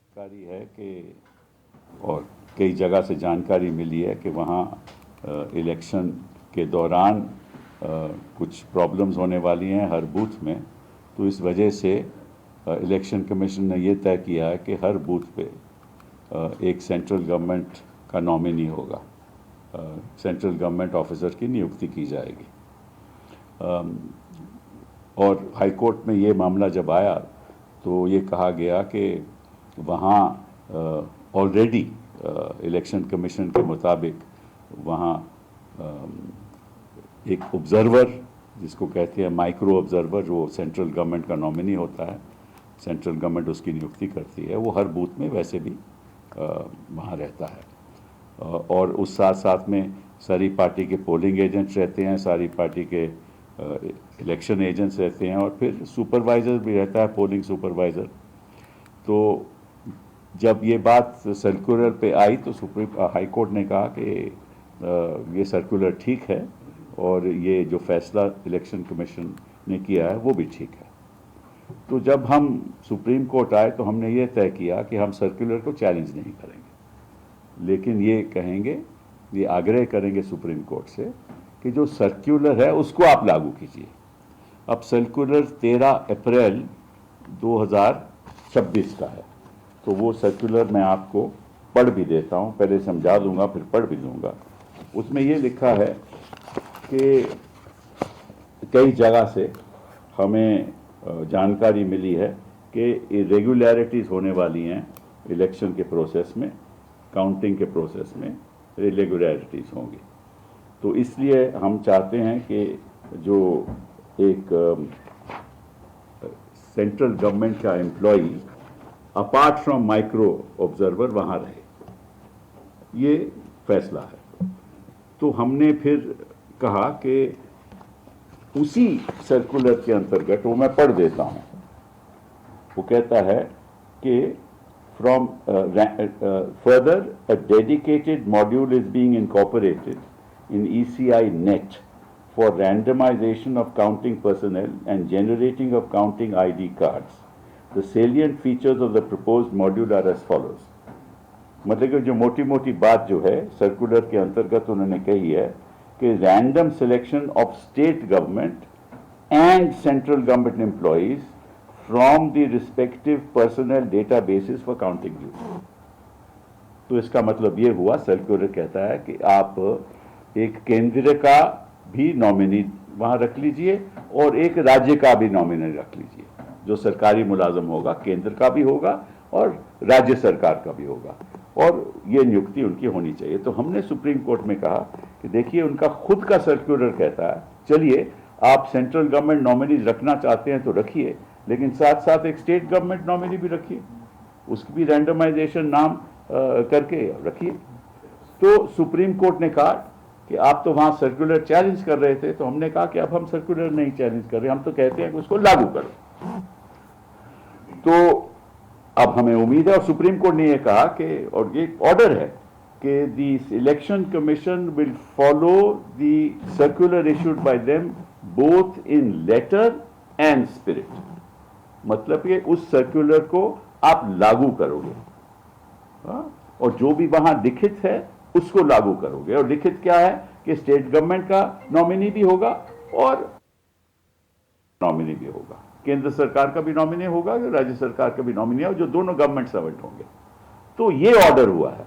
जानकारी है कि और कई जगह से जानकारी मिली है कि वहाँ इलेक्शन के दौरान कुछ प्रॉब्लम्स होने वाली हैं हर बूथ में। तो इस वजह से इलेक्शन कमीशन ने ये तय किया है कि हर बूथ पे एक सेंट्रल गवर्नमेंट का नॉमिनी होगा, सेंट्रल गवर्नमेंट ऑफिसर की नियुक्ति की जाएगी। और हाई कोर्ट में ये मामला जब आया तो ये कहा गया कि वहाँ ऑलरेडी इलेक्शन कमीशन के मुताबिक वहाँ एक ऑब्जर्वर, जिसको कहते हैं माइक्रो ऑब्जर्वर, जो सेंट्रल गवर्नमेंट का नॉमिनी होता है, सेंट्रल गवर्नमेंट उसकी नियुक्ति करती है, वो हर बूथ में वैसे भी वहाँ रहता है। और उस साथ साथ में सारी पार्टी के पोलिंग एजेंट्स रहते हैं, सारी पार्टी के इलेक्शन एजेंट्स रहते हैं, और फिर सुपरवाइज़र भी रहता है, पोलिंग सुपरवाइज़र। तो जब ये बात सर्कुलर पे आई तो सुप्रीम हाई कोर्ट ने कहा कि ये सर्कुलर ठीक है और ये जो फैसला इलेक्शन कमीशन ने किया है वो भी ठीक है। तो जब हम सुप्रीम कोर्ट आए तो हमने ये तय किया कि हम सर्कुलर को चैलेंज नहीं करेंगे, लेकिन ये कहेंगे, ये आग्रह करेंगे सुप्रीम कोर्ट से कि जो सर्कुलर है उसको आप लागू कीजिए। अब सर्कुलर 13 अप्रैल 2026 का है, तो वो सर्कुलर मैं आपको पढ़ भी देता हूँ, पहले समझा दूंगा फिर पढ़ भी दूंगा। उसमें ये लिखा है कि कई जगह से हमें जानकारी मिली है कि इरेगुलरिटीज़ होने वाली हैं इलेक्शन के प्रोसेस में, काउंटिंग के प्रोसेस में इरेगुलरिटीज़ होंगी। तो इसलिए हम चाहते हैं कि जो एक सेंट्रल गवर्नमेंट का employee apart from micro observer वहाँ रहे, ये फैसला है। तो हमने फिर कहा कि उसी सर्कुलर के अंतर्गत, वो मैं पढ़ देता हूँ, वो कहता है कि from further a dedicated module is being incorporated in ECI net for randomization of counting personnel and generating of counting ID cards. The salient features of the proposed module are as follows. मतलब कि जो मोटी मोटी बात जो है circular के अंतर्गत उन्होंने कही है कि random selection of state government and central government employees from the respective personal data basis for counting use. तो इसका मतलब ये हुआ, सर्कुलर कहता है कि आप एक केंद्र का भी नॉमिनी वहाँ रख लीजिए और एक राज्य का भी नॉमिनी रख लीजिए। जो सरकारी मुलाजम होगा केंद्र का भी होगा और राज्य सरकार का भी होगा, और ये नियुक्ति उनकी होनी चाहिए। तो हमने सुप्रीम कोर्ट में कहा कि देखिए, उनका खुद का सर्कुलर कहता है, चलिए आप सेंट्रल गवर्नमेंट नॉमिनी रखना चाहते हैं तो रखिए, लेकिन साथ साथ एक स्टेट गवर्नमेंट नॉमिनी भी रखिए, उसकी भी रैंडमाइजेशन नाम करके रखिए। तो सुप्रीम कोर्ट ने कहा कि आप तो वहाँ सर्कुलर चैलेंज कर रहे थे, तो हमने कहा कि अब हम सर्कुलर नहीं चैलेंज कर रहे, हम तो कहते हैं कि उसको लागू करो। तो अब हमें उम्मीद है, और सुप्रीम कोर्ट ने यह कहा कि, और ये ऑर्डर है कि the election commission will follow the circular issued by them both in letter and spirit. मतलब कि उस सर्कुलर को आप लागू करोगे, और जो भी वहां लिखित है उसको लागू करोगे। और लिखित क्या है कि स्टेट गवर्नमेंट का नॉमिनी भी होगा और नॉमिनी भी होगा, केंद्र सरकार का भी नॉमिनी होगा, राज्य सरकार का भी नॉमिनी है, जो दोनों गवर्नमेंट सर्वेंट होंगे। तो ये ऑर्डर हुआ है।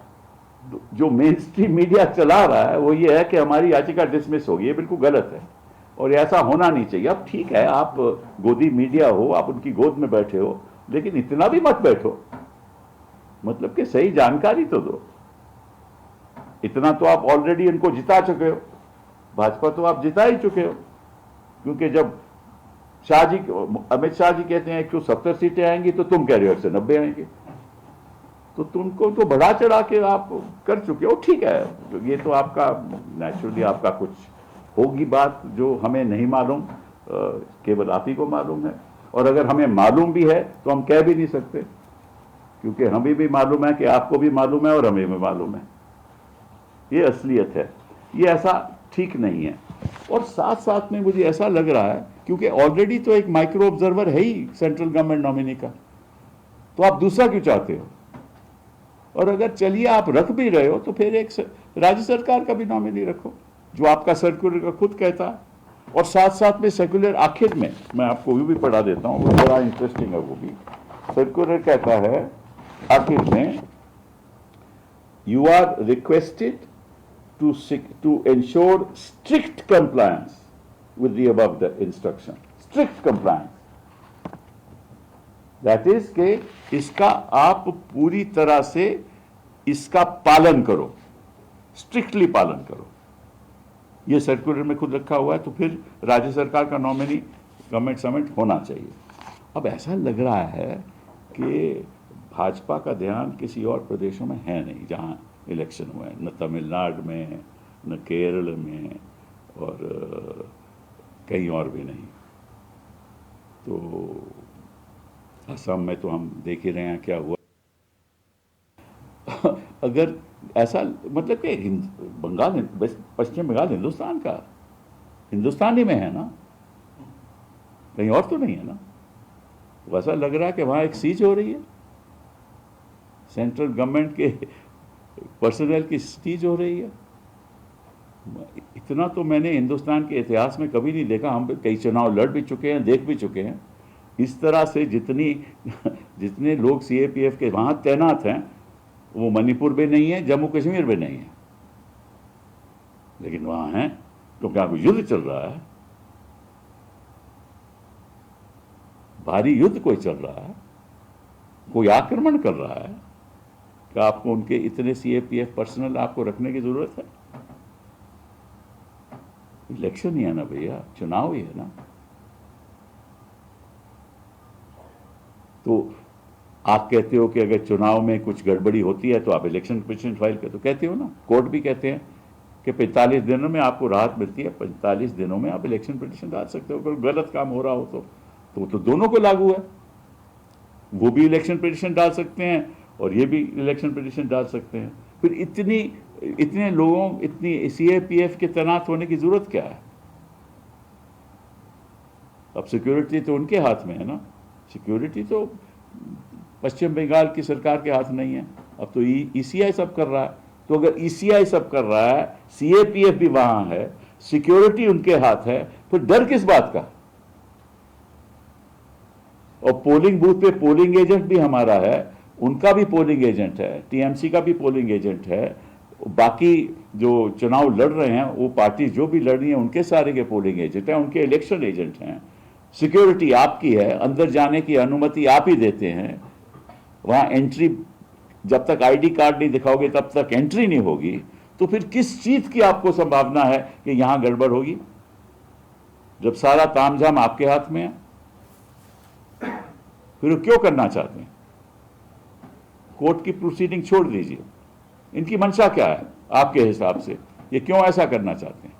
जो मेन स्ट्रीम मीडिया चला रहा है वो ये है कि हमारी याचिका डिसमिस होगी, ये बिल्कुल गलत है और ऐसा होना नहीं चाहिए। अब ठीक है, आप गोदी मीडिया हो, आप उनकी गोद में बैठे हो, लेकिन इतना भी मत बैठो, मतलब कि सही जानकारी तो दो। इतना तो आप ऑलरेडी इनको जिता चुके हो, भाजपा तो आप जिता ही चुके हो, क्योंकि जब अमित शाह जी कहते हैं कि 70 सीटें आएंगी तो तुम कह रहे हो 190 आएंगी, तो तुमको तो बढ़ा चढ़ा के आप कर चुके हो। ठीक है, ये तो आपका नेचुरली आपका कुछ होगी बात जो हमें नहीं मालूम, केवल आप ही को मालूम है, और अगर हमें मालूम भी है तो हम कह भी नहीं सकते, क्योंकि हमें भी मालूम है कि आपको भी मालूम है और हमें भी मालूम है। ये असलियत है, ये ऐसा ठीक नहीं है। और साथ साथ में मुझे ऐसा लग रहा है, क्योंकि ऑलरेडी तो एक माइक्रो ऑब्जर्वर है ही सेंट्रल गवर्नमेंट नॉमिनी का, तो आप दूसरा क्यों चाहते हो? और अगर चलिए आप रख भी रहे हो तो फिर एक राज्य सरकार का भी नॉमिनी रखो, जो आपका सर्कुलर का खुद कहता है। और साथ साथ में सर्कुलर आखिर में मैं आपको वो भी पढ़ा देता हूँ, वो बड़ा इंटरेस्टिंग है। वो भी सर्कुलर कहता है आखिर में, you are requested to ensure strict compliance with the above the instruction. Strict compliance. That is कि इसका आप पूरी तरह से इसका पालन करो, स्ट्रिक्टली पालन करो। ये सर्कुलर में खुद रखा हुआ है, तो फिर राज्य सरकार का नॉमिनी गवर्नमेंट सबमिट होना चाहिए। अब ऐसा लग रहा है कि भाजपा का ध्यान किसी और प्रदेशों में है नहीं जहां इलेक्शन हुए, न तमिलनाडु में, न केरल में, और कहीं और भी नहीं। तो असम में तो हम देख ही रहे हैं क्या हुआ। अगर ऐसा मतलब कि बंगाल, पश्चिम बंगाल हिंदुस्तान का, हिंदुस्तान ही में है ना, कहीं और तो नहीं है ना। वैसा लग रहा है कि वहाँ एक सीज हो रही है, सेंट्रल गवर्नमेंट के पर्सनल की सीज हो रही है। इतना तो मैंने हिंदुस्तान के इतिहास में कभी नहीं देखा। हम कई चुनाव लड़ भी चुके हैं, देख भी चुके हैं। इस तरह से जितने लोग सीएपीएफ के वहाँ तैनात हैं, वो मणिपुर में नहीं है, जम्मू कश्मीर में नहीं है, लेकिन वहाँ हैं क्योंकि यहाँ कोई युद्ध चल रहा है, भारी युद्ध कोई चल रहा है, कोई आक्रमण कर रहा है, कि आपको उनके इतने सीएपीएफ पर्सनल आपको रखने की जरूरत है? इलेक्शन ही है ना भैया, चुनाव ही है ना। तो आप कहते हो कि अगर चुनाव में कुछ गड़बड़ी होती है तो आप इलेक्शन पिटीशन फाइल कर, तो कहते हो ना, कोर्ट भी कहते हैं कि 45 दिनों में आपको राहत मिलती है, 45 दिनों में आप इलेक्शन पिटीशन डाल सकते हो। अगर गलत काम हो रहा हो तो दोनों को लागू है। वो भी इलेक्शन पिटीशन डाल सकते हैं और ये भी इलेक्शन पिटीशन डाल सकते हैं। फिर इतने लोगों, इतनी सीएपीएफ के तैनात होने की जरूरत क्या है? अब सिक्योरिटी तो उनके हाथ में है ना, सिक्योरिटी तो पश्चिम बंगाल की सरकार के हाथ नहीं है। अब तो ईसीआई सब कर रहा है। तो अगर ईसीआई सब कर रहा है, सीएपीएफ भी वहां है, सिक्योरिटी उनके हाथ है, तो डर किस बात का? और पोलिंग बूथ पे पोलिंग एजेंट भी हमारा है, उनका भी पोलिंग एजेंट है, टीएमसी का भी पोलिंग एजेंट है, बाकी जो चुनाव लड़ रहे हैं वो पार्टी जो भी लड़ रही है उनके सारे के पोलिंग एजेंट हैं, उनके इलेक्शन एजेंट हैं। सिक्योरिटी आपकी है, अंदर जाने की अनुमति आप ही देते हैं। वहां एंट्री, जब तक आईडी कार्ड नहीं दिखाओगे तब तक एंट्री नहीं होगी। तो फिर किस चीज की आपको संभावना है कि यहां गड़बड़ होगी, जब सारा तामझाम आपके हाथ में है? फिर क्यों करना चाहते हैं? कोर्ट की प्रोसीडिंग छोड़ दीजिए। इनकी मंशा क्या है आपके हिसाब से? ये क्यों ऐसा करना चाहते हैं?